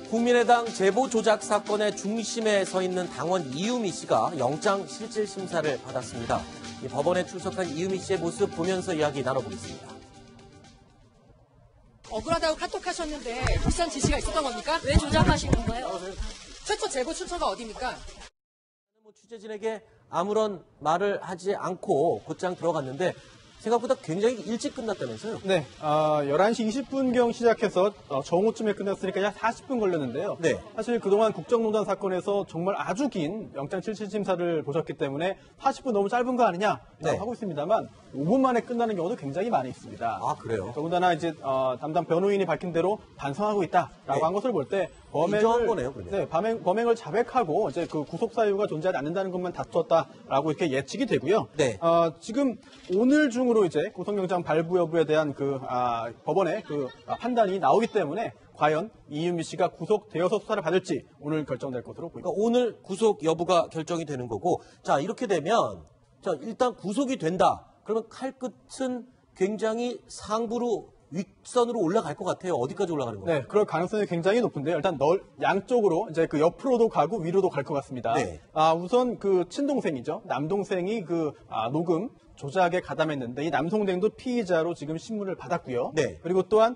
국민의당 제보 조작 사건의 중심에 서 있는 당원 이유미 씨가 영장 실질 심사를 받았습니다. 법원에 출석한 이유미 씨의 모습 보면서 이야기 나눠보겠습니다. 억울하다고 카톡하셨는데 비싼 지시가 있었던 겁니까? 왜 조작하신 건가요? 최초 제보 출처가 어디입니까? 취재진에게 아무런 말을 하지 않고 곧장 들어갔는데 생각보다 굉장히 일찍 끝났다면서요? 네, 11시 20분경 시작해서 정오쯤에 끝났으니까 약 40분 걸렸는데요. 네. 사실 그동안 국정농단 사건에서 정말 아주 긴 영장 실질 심사를 보셨기 때문에 40분 너무 짧은 거 아니냐 네. 하고 있습니다만 5분 만에 끝나는 경우도 굉장히 많이 있습니다. 아, 그래요? 더군다나 이제 담당 변호인이 밝힌 대로 반성하고 있다라고 네. 한 것을 볼 때 인정한 거네요, 그러면. 네, 범행을 자백하고 이제 그 구속 사유가 존재하지 않는다는 것만 다투었다라고 이렇게 예측이 되고요. 네. 지금 오늘 중으로 이제 구속영장 발부 여부에 대한 법원의 판단이 나오기 때문에 과연 이유미 씨가 구속되어서 수사를 받을지 오늘 결정될 것으로 보입니다. 그러니까 오늘 구속 여부가 결정이 되는 거고, 자, 이렇게 되면, 자, 일단 구속이 된다. 그러면 칼끝은 굉장히 상부로 윗선으로 올라갈 것 같아요. 어디까지 올라가는 거예요? 네, 그럴 가능성이 굉장히 높은데요. 일단 양쪽으로 이제 그 옆으로도 가고 위로도 갈 것 같습니다. 네. 우선 그 친동생이죠. 남동생이 녹음 조작에 가담했는데 이 남동생도 피의자로 지금 신문을 받았고요. 네. 그리고 또한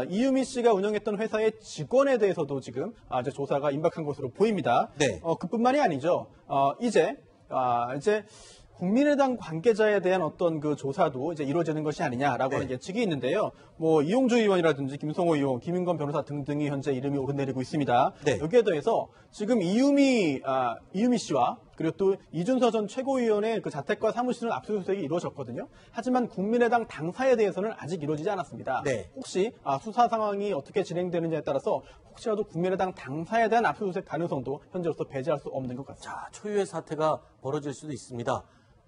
이유미 씨가 운영했던 회사의 직원에 대해서도 지금 이제 조사가 임박한 것으로 보입니다. 네. 그뿐만이 아니죠. 이제 국민의당 관계자에 대한 어떤 그 조사도 이제 이루어지는 것이 아니냐라고 하는 예측이 있는데요. 뭐 이용주 의원이라든지 김성호 의원, 김인권 변호사 등등이 현재 이름이 오르내리고 있습니다. 네. 여기에 더해서 지금 이유미 씨와 그리고 또 이준서 전 최고위원의 그 자택과 사무실은 압수수색이 이루어졌거든요. 하지만 국민의당 당사에 대해서는 아직 이루어지지 않았습니다. 네. 혹시 수사 상황이 어떻게 진행되느냐에 따라서 혹시라도 국민의당 당사에 대한 압수수색 가능성도 현재로서 배제할 수 없는 것 같습니다. 자, 초유의 사태가 벌어질 수도 있습니다.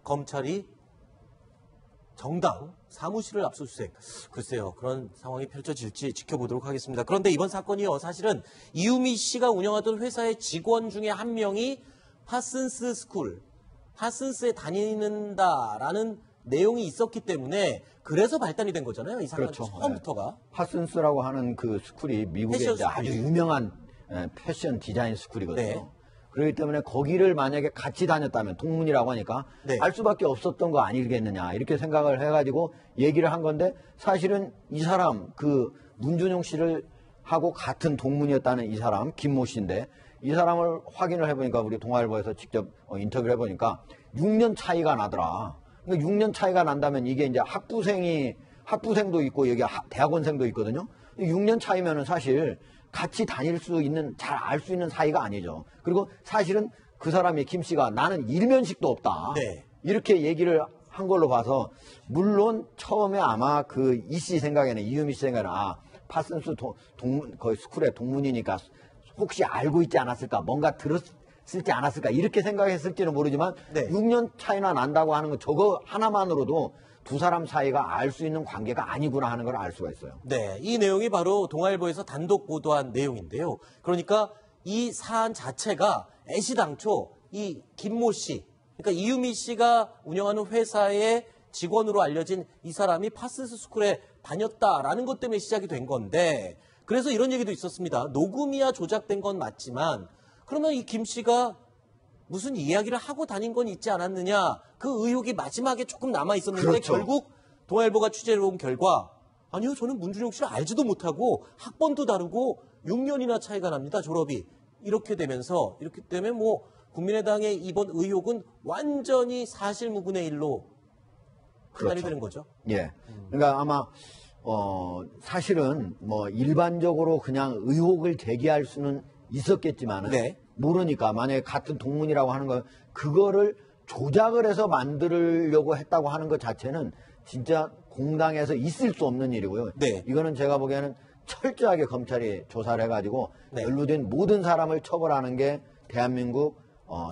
검찰이 정당 사무실을 압수수색. 글쎄요, 그런 상황이 펼쳐질지 지켜보도록 하겠습니다. 그런데 이번 사건이요, 사실은 이유미 씨가 운영하던 회사의 직원 중에 한 명이 파슨스 스쿨, 파슨스에 다니는다라는 내용이 있었기 때문에 그래서 발단이 된 거잖아요. 이 사건 그렇죠. 처음부터가. 파슨스라고 하는 그 스쿨이 미국의 패션 이제 아주 스쿨이죠. 유명한 패션 디자인 스쿨이거든요. 네. 그렇기 때문에 거기를 만약에 같이 다녔다면 동문이라고 하니까 네. 알 수밖에 없었던 거 아니겠느냐 이렇게 생각을 해가지고 얘기를 한 건데 사실은 이 사람 그 문준용 씨를 하고 같은 동문이었다는 이 사람 김모 씨인데 이 사람을 확인을 해보니까 우리 동아일보에서 직접 인터뷰를 해보니까 6년 차이가 나더라. 그러니까 6년 차이가 난다면 이게 이제 학부생도 있고 여기 대학원생도 있거든요. 6년 차이면은 사실 같이 다닐 수 있는, 잘 알 수 있는 사이가 아니죠. 그리고 사실은 그 사람이 김 씨가 나는 일면식도 없다. 네. 이렇게 얘기를 한 걸로 봐서 물론 처음에 아마 그 이 씨 생각에는 이유미 씨 생각에는 파슨스 거의 스쿨의 동문이니까 혹시 알고 있지 않았을까, 뭔가 들었을지 않았을까 이렇게 생각했을지는 모르지만 네. 6년 차이나 난다고 하는 거 저거 하나만으로도 두 사람 사이가 알 수 있는 관계가 아니구나 하는 걸 알 수가 있어요. 네, 이 내용이 바로 동아일보에서 단독 보도한 내용인데요. 그러니까 이 사안 자체가 애시당초 이 김모 씨, 그러니까 이유미 씨가 운영하는 회사의 직원으로 알려진 이 사람이 파슨스 스쿨에 다녔다라는 것 때문에 시작이 된 건데, 그래서 이런 얘기도 있었습니다. 녹음이야 조작된 건 맞지만 그러면 이 김 씨가 무슨 이야기를 하고 다닌 건 있지 않았느냐, 그 의혹이 마지막에 조금 남아 있었는데 그렇죠. 결국 동아일보가 취재를 온 결과 아니요, 저는 문준용 씨를 알지도 못하고 학번도 다르고 6년이나 차이가 납니다, 졸업이. 이렇게 되면서 이렇기 때문에 뭐 국민의당의 이번 의혹은 완전히 사실무근의 일로 판단이 그렇죠. 되는 거죠. 예. 그러니까 아마 사실은 뭐 일반적으로 그냥 의혹을 제기할 수는 있었겠지만은 네. 모르니까 만약에 같은 동문이라고 하는 거 그거를 조작을 해서 만들려고 했다고 하는 것 자체는 진짜 공당에서 있을 수 없는 일이고요. 네. 이거는 제가 보기에는 철저하게 검찰이 조사를 해가지고 네. 연루된 모든 사람을 처벌하는 게 대한민국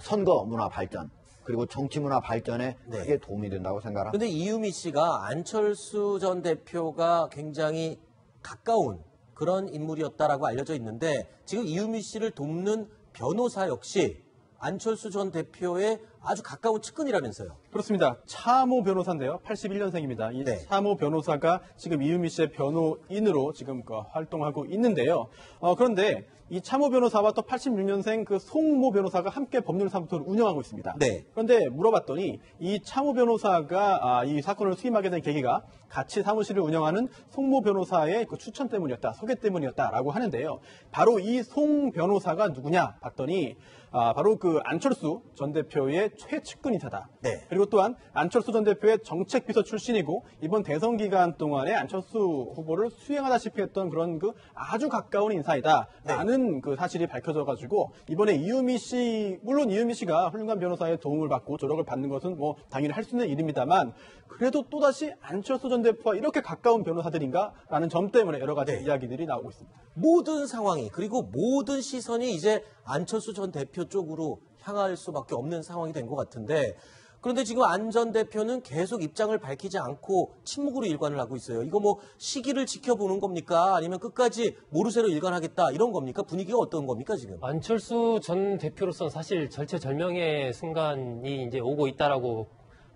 선거 문화 발전 그리고 정치 문화 발전에 네. 크게 도움이 된다고 생각합니다. 그런데 이유미 씨가 안철수 전 대표가 굉장히 가까운 그런 인물이었다라고 알려져 있는데 지금 이유미 씨를 돕는 변호사 역시 안철수 전 대표의 아주 가까운 측근이라면서요. 그렇습니다. 차모 변호사인데요. 81년생입니다. 이 네. 차모 변호사가 지금 이유미 씨의 변호인으로 지금 활동하고 있는데요. 그런데 이 차모 변호사와 또 86년생 그 송모 변호사가 함께 법률사무소를 운영하고 있습니다. 네. 그런데 물어봤더니 이 차모 변호사가 이 사건을 수임하게 된 계기가 같이 사무실을 운영하는 송모 변호사의 그 추천 때문이었다, 소개 때문이었다라고 하는데요. 바로 이 송 변호사가 누구냐 봤더니 바로 그 안철수 전 대표의 최측근이사다. 네. 그리고 또한 안철수 전 대표의 정책비서 출신이고 이번 대선 기간 동안에 안철수 후보를 수행하다시피 했던 그런 그 아주 가까운 인사이다라는 그 사실이 밝혀져가지고 이번에 이유미 씨, 물론 이유미 씨가 훌륭한 변호사의 도움을 받고 조력을 받는 것은 뭐 당연히 할 수 있는 일입니다만 그래도 또다시 안철수 전 대표와 이렇게 가까운 변호사들인가라는 점 때문에 여러 가지 이야기들이 나오고 있습니다. 모든 상황이 그리고 모든 시선이 이제 안철수 전 대표 쪽으로 향할 수밖에 없는 상황이 된 것 같은데 그런데 지금 안 전 대표는 계속 입장을 밝히지 않고 침묵으로 일관을 하고 있어요. 이거 뭐 시기를 지켜보는 겁니까? 아니면 끝까지 모르쇠로 일관하겠다 이런 겁니까? 분위기가 어떤 겁니까 지금? 안철수 전 대표로서는 사실 절체절명의 순간이 이제 오고 있다라고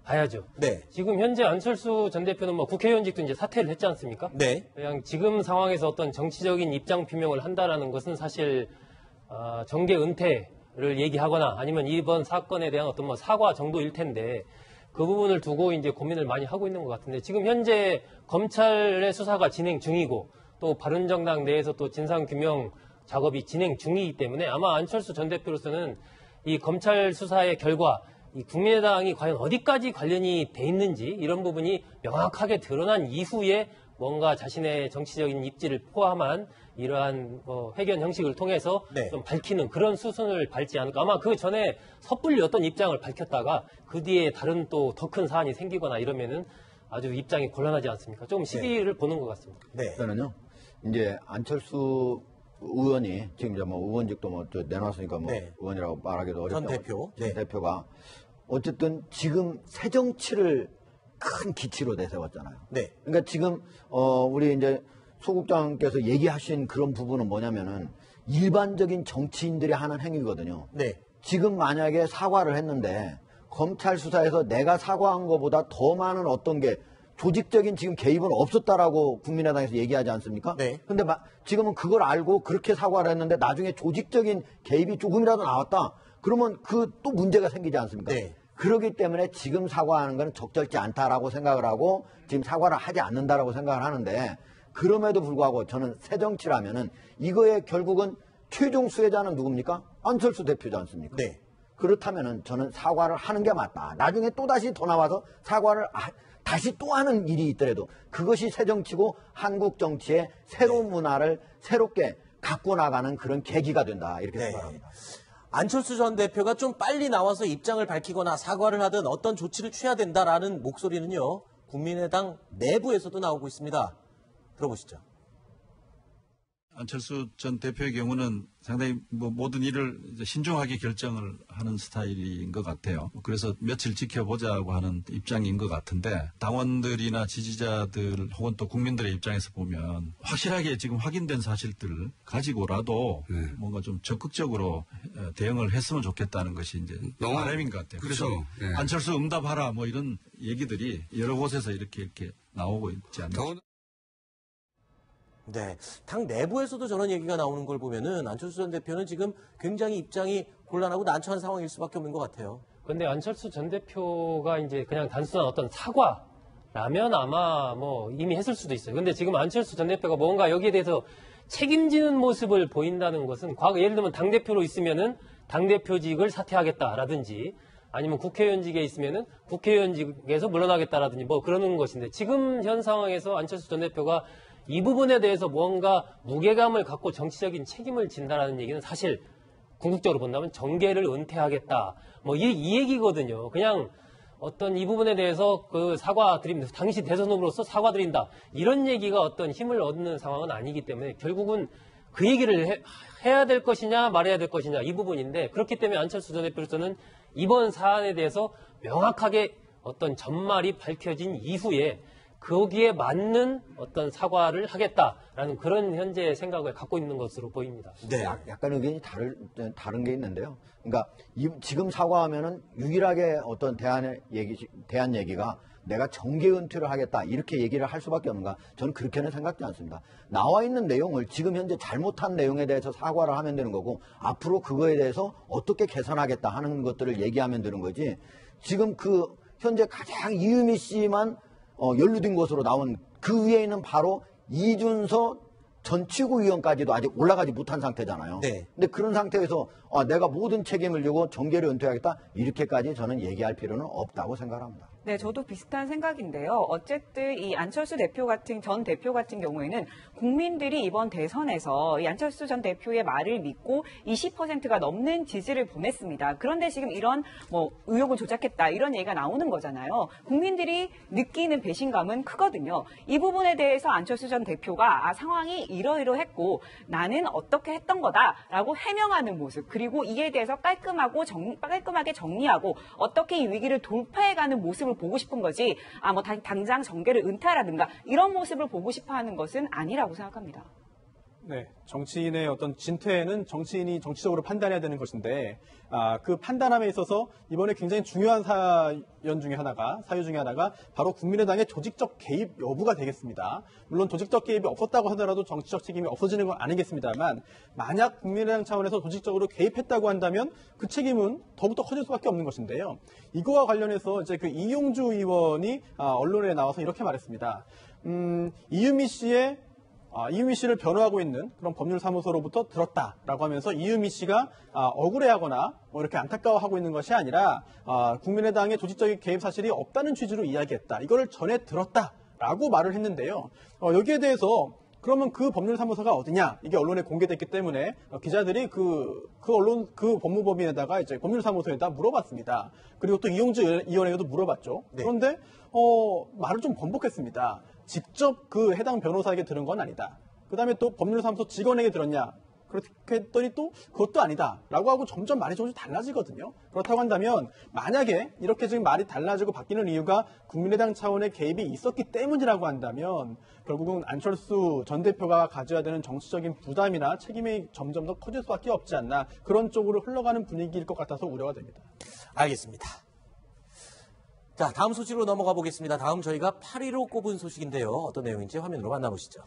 봐야죠. 네. 지금 현재 안철수 전 대표는 뭐 국회의원직도 이제 사퇴를 했지 않습니까? 네. 그냥 지금 상황에서 어떤 정치적인 입장 표명을 한다라는 것은 사실 정계 은퇴를 얘기하거나 아니면 이번 사건에 대한 어떤 뭐 사과 정도일 텐데 그 부분을 두고 이제 고민을 많이 하고 있는 것 같은데 지금 현재 검찰의 수사가 진행 중이고 또 바른정당 내에서 또 진상규명 작업이 진행 중이기 때문에 아마 안철수 전 대표로서는 이 검찰 수사의 결과 이 국민의당이 과연 어디까지 관련이 돼 있는지 이런 부분이 명확하게 드러난 이후에 뭔가 자신의 정치적인 입지를 포함한 이러한 회견 형식을 통해서 네. 좀 밝히는 그런 수순을 밟지 않을까. 아마 그 전에 섣불리 어떤 입장을 밝혔다가 그 뒤에 다른 또 더 큰 사안이 생기거나 이러면은 아주 입장이 곤란하지 않습니까? 좀 시기를 보는 것 같습니다. 네. 저는요, 이제 안철수 의원이 지금 이제 뭐 의원직도 뭐 내놨으니까 뭐 네. 의원이라고 말하기도 어렵다. 전 대표. 전 네. 대표가 어쨌든 지금 새 정치를 큰 기치로 내세웠잖아요. 네. 그러니까 지금 우리 이제 소국장께서 얘기하신 그런 부분은 뭐냐면은 일반적인 정치인들이 하는 행위거든요. 네. 지금 만약에 사과를 했는데 검찰 수사에서 내가 사과한 것보다 더 많은 어떤 게 조직적인 지금 개입은 없었다라고 국민의당에서 얘기하지 않습니까? 네. 근데 지금은 그걸 알고 그렇게 사과를 했는데 나중에 조직적인 개입이 조금이라도 나왔다. 그러면 그 또 문제가 생기지 않습니까? 네. 그렇기 때문에 지금 사과하는 건 적절치 않다라고 생각을 하고 지금 사과를 하지 않는다라고 생각을 하는데 그럼에도 불구하고 저는 새 정치라면은 이거에 결국은 최종 수혜자는 누굽니까? 안철수 대표지 않습니까? 네. 그렇다면은 저는 사과를 하는 게 맞다. 나중에 또 다시 더 나와서 사과를 다시 또 하는 일이 있더라도 그것이 새 정치고 한국 정치의 새로운 문화를 새롭게 갖고 나가는 그런 계기가 된다. 이렇게 네. 생각합니다. 안철수 전 대표가 좀 빨리 나와서 입장을 밝히거나 사과를 하든 어떤 조치를 취해야 된다라는 목소리는요. 국민의당 내부에서도 나오고 있습니다. 들어보시죠. 안철수 전 대표의 경우는 상당히 모든 일을 이제 신중하게 결정을 하는 스타일인 것 같아요. 그래서 며칠 지켜보자고 하는 입장인 것 같은데 당원들이나 지지자들 혹은 또 국민들의 입장에서 보면 확실하게 지금 확인된 사실들을 가지고라도 뭔가 좀 적극적으로 대응을 했으면 좋겠다는 것이 이제 바람인 것 같아요. 그렇죠. 그래서 예. 안철수 응답하라 뭐 이런 얘기들이 여러 곳에서 이렇게 나오고 있지 않나. 네. 당 내부에서도 저런 얘기가 나오는 걸 보면은 안철수 전 대표는 지금 굉장히 입장이 곤란하고 난처한 상황일 수밖에 없는 것 같아요. 근데 안철수 전 대표가 이제 그냥 단순한 어떤 사과라면 아마 뭐 이미 했을 수도 있어요. 근데 지금 안철수 전 대표가 뭔가 여기에 대해서 책임지는 모습을 보인다는 것은 과거 예를 들면 당대표로 있으면은 당대표직을 사퇴하겠다라든지 아니면 국회의원직에 있으면은 국회의원직에서 물러나겠다라든지 뭐 그러는 것인데 지금 현 상황에서 안철수 전 대표가 이 부분에 대해서 뭔가 무게감을 갖고 정치적인 책임을 진다라는 얘기는 사실 궁극적으로 본다면 정계를 은퇴하겠다. 뭐 이 얘기거든요. 그냥 어떤 이 부분에 대해서 그 사과드립니다. 당시 대선 후보로서 사과드린다. 이런 얘기가 어떤 힘을 얻는 상황은 아니기 때문에 결국은 그 얘기를 해야 될 것이냐 말해야 될 것이냐 이 부분인데 그렇기 때문에 안철수 전 대표로서는 이번 사안에 대해서 명확하게 어떤 전말이 밝혀진 이후에 거기에 맞는 어떤 사과를 하겠다라는 그런 현재 생각을 갖고 있는 것으로 보입니다. 네. 약간 의견이 다른 게 있는데요. 그러니까 지금 사과하면은 유일하게 어떤 대안 얘기가 내가 정계 은퇴를 하겠다 이렇게 얘기를 할 수밖에 없는가? 저는 그렇게는 생각지 않습니다. 나와 있는 내용을 지금 현재 잘못한 내용에 대해서 사과를 하면 되는 거고 앞으로 그거에 대해서 어떻게 개선하겠다 하는 것들을 얘기하면 되는 거지. 지금 그 현재 가장 이유미 씨만 연루된 것으로 나온 그 위에 있는 바로 이준서 전 최고위원까지도 아직 올라가지 못한 상태잖아요. 네. 근데 그런 상태에서 내가 모든 책임을 지고 정계를 은퇴하겠다 이렇게까지 저는 얘기할 필요는 없다고 생각합니다. 네, 저도 비슷한 생각인데요. 어쨌든 이 안철수 전 대표 같은 경우에는 국민들이 이번 대선에서 이 안철수 전 대표의 말을 믿고 20%가 넘는 지지를 보냈습니다. 그런데 지금 이런 의혹을 조작했다 이런 얘기가 나오는 거잖아요. 국민들이 느끼는 배신감은 크거든요. 이 부분에 대해서 안철수 전 대표가 상황이 이러이러했고 나는 어떻게 했던 거다라고 해명하는 모습 그리고 이에 대해서 깔끔하게 정리하고 어떻게 이 위기를 돌파해가는 모습을 보고 싶은 거지 당장 정계를 은퇴하라든가 이런 모습을 보고 싶어하는 것은 아니라고 생각합니다. 네, 정치인의 어떤 진퇴는 정치인이 정치적으로 판단해야 되는 것인데 그 판단함에 있어서 이번에 굉장히 중요한 사유 중에 하나가 바로 국민의당의 조직적 개입 여부가 되겠습니다. 물론 조직적 개입이 없었다고 하더라도 정치적 책임이 없어지는 건 아니겠습니다만 만약 국민의당 차원에서 조직적으로 개입했다고 한다면 그 책임은 더욱더 커질 수밖에 없는 것인데요. 이거와 관련해서 이제 그 이용주 의원이 언론에 나와서 이렇게 말했습니다. 이유미 씨를 변호하고 있는 그런 법률사무소로부터 들었다라고 하면서 이유미 씨가 억울해하거나 이렇게 안타까워하고 있는 것이 아니라 국민의당의 조직적인 개입 사실이 없다는 취지로 이야기했다. 이거를 전해 들었다라고 말을 했는데요. 여기에 대해서 그러면 그 법률사무소가 어디냐? 이게 언론에 공개됐기 때문에 기자들이 그 법무법인에다가 이제 법률사무소에다 물어봤습니다. 그리고 또 이용주 의원에게도 물어봤죠. 네. 그런데 말을 좀 번복했습니다. 직접 그 해당 변호사에게 들은 건 아니다. 그 다음에 또 법률사무소 직원에게 들었냐? 그렇게 했더니 또 그것도 아니다. 라고 하고 점점 말이 조금씩 달라지거든요. 그렇다고 한다면 만약에 이렇게 지금 말이 달라지고 바뀌는 이유가 국민의당 차원의 개입이 있었기 때문이라고 한다면 결국은 안철수 전 대표가 가져야 되는 정치적인 부담이나 책임이 점점 더 커질 수밖에 없지 않나 그런 쪽으로 흘러가는 분위기일 것 같아서 우려가 됩니다. 알겠습니다. 자, 다음 소식으로 넘어가 보겠습니다. 다음 저희가 8위로 꼽은 소식인데요. 어떤 내용인지 화면으로 만나보시죠.